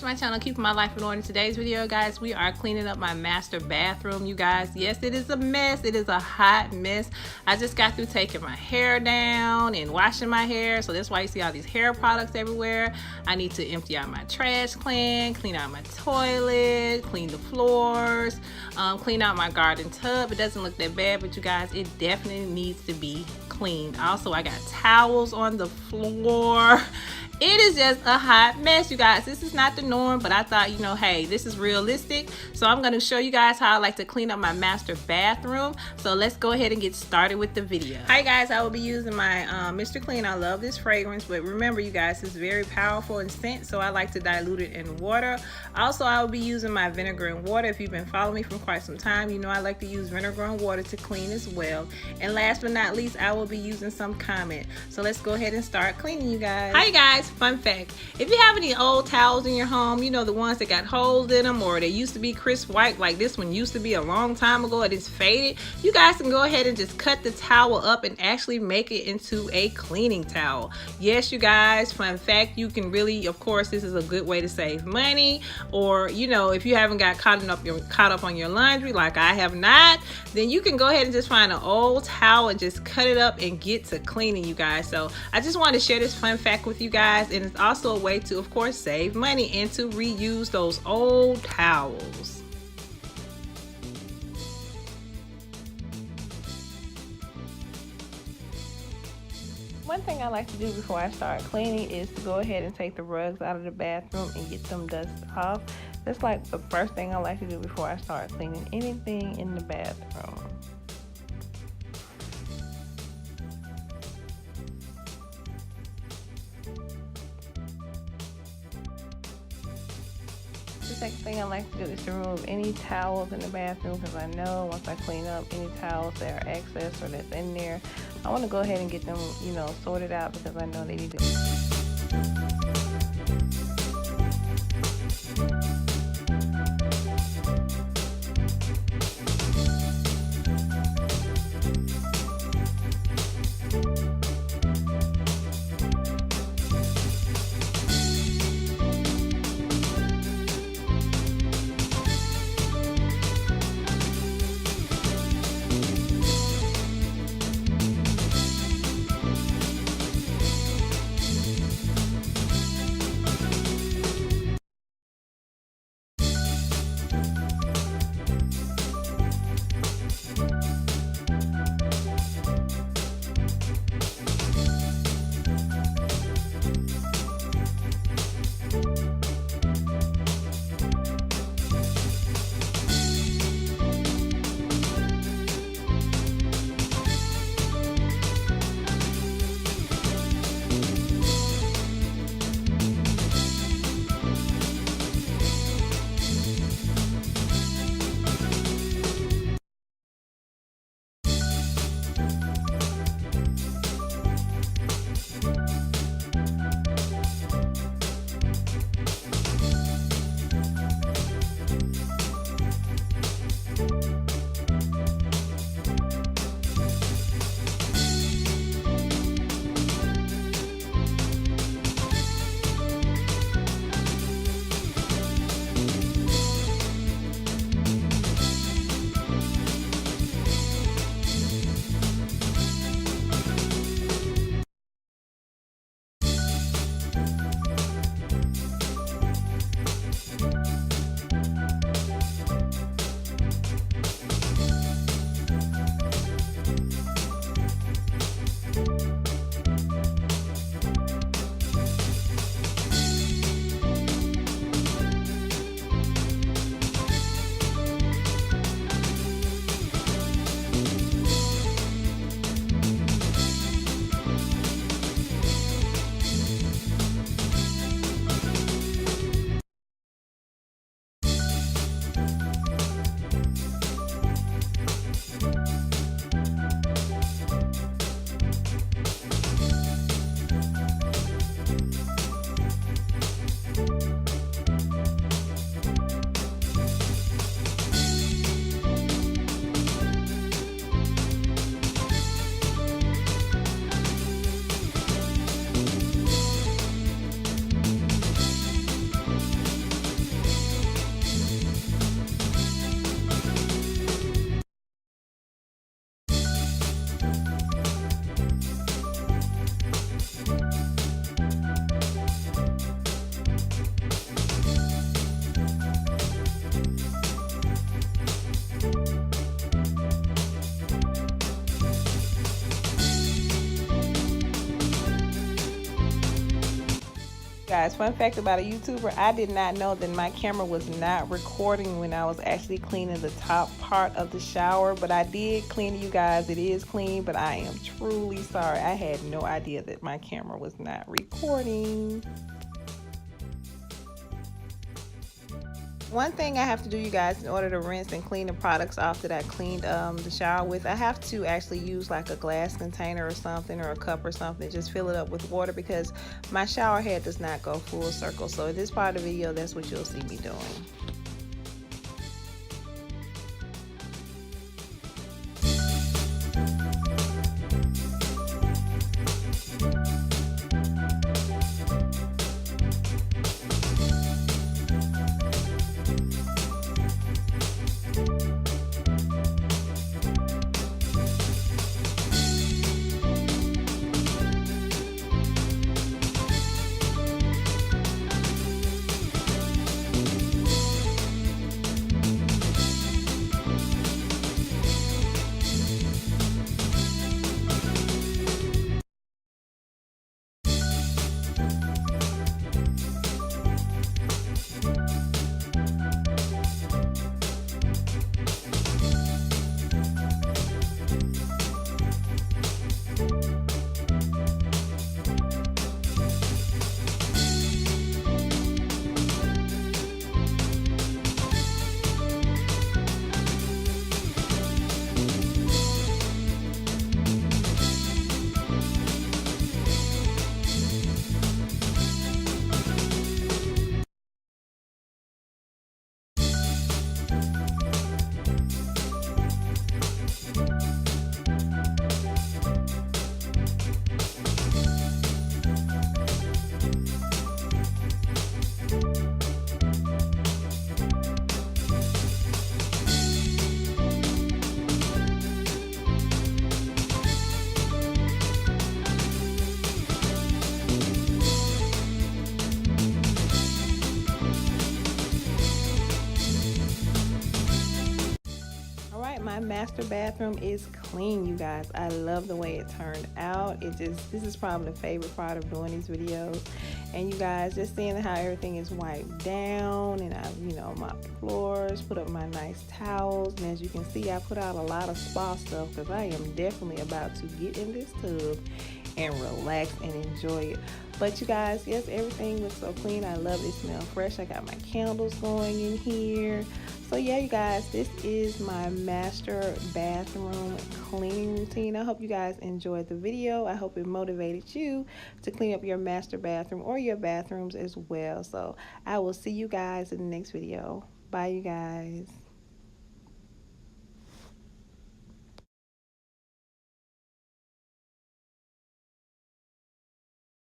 my channel, Keeping My Life in Order. In today's video, guys, we are cleaning up my master bathroom, you guys. Yes, it is a mess. It is a hot mess. I just got through taking my hair down and washing my hair, so that's why you see all these hair products everywhere. I need to empty out my trash can, clean out my toilet, clean the floors, clean out my garden tub. It doesn't look that bad, but you guys, it definitely needs to be cleaned. Also, I got towels on the floor. It is just a hot mess, you guys. This is not the norm, but I thought, you know, hey, this is realistic. So I'm going to show you guys how I like to clean up my master bathroom. So let's go ahead and get started with the video. Hi guys, I will be using my Mr. Clean. I love this fragrance, but remember, you guys, it's very powerful in scent, so I like to dilute it in water. Also, I will be using my Vinegar and Water. If you've been following me for quite some time, you know I like to use Vinegar and Water to clean as well. And last but not least, I will be using some Comet. So let's go ahead and start cleaning, you guys. Hi guys. Fun fact, if you have any old towels in your home, you know, the ones that got holes in them, or they used to be crisp white like this one used to be a long time ago, it is faded, you guys can go ahead and just cut the towel up and actually make it into a cleaning towel. Yes, you guys, fun fact, you can really, of course, this is a good way to save money, or you know, if you haven't got caught up on your laundry like I have not, then you can go ahead and just find an old towel and just cut it up and get to cleaning, you guys. So I just wanted to share this fun fact with you guys, and it's also a way to, of course, save money and to reuse those old towels. One thing I like to do before I start cleaning is to go ahead and take the rugs out of the bathroom and get them dust off. That's like the first thing I like to do before I start cleaning anything in the bathroom. The second thing I like to do is to remove any towels in the bathroom, because I know once I clean up any towels that are excess or that's in there, I want to go ahead and get them, you know, sorted out, because I know they need to. Guys, fun fact about a YouTuber, I did not know that my camera was not recording when I was actually cleaning the top part of the shower, but I did clean it, you guys. It is clean, but I am truly sorry. I had no idea that my camera was not recording. One thing I have to do, you guys, in order to rinse and clean the products off that I cleaned the shower with, I have to actually use like a glass container or something, or a cup or something, just fill it up with water, because my shower head does not go full circle. So in this part of the video, that's what you'll see me doing. My master bathroom is clean, you guys. I love the way it turned out. This is probably the favorite part of doing these videos. And you guys, just seeing how everything is wiped down, and I, mopped the floors, put up my nice towels, and as you can see, I put out a lot of spa stuff because I am definitely about to get in this tub and relax and enjoy it. But you guys, yes, everything looks so clean. I love it. It smells fresh. I got my candles going in here. So yeah, you guys, this is my master bathroom cleaning routine. I hope you guys enjoyed the video. I hope it motivated you to clean up your master bathroom or your bathrooms as well. So I will see you guys in the next video. Bye, you guys.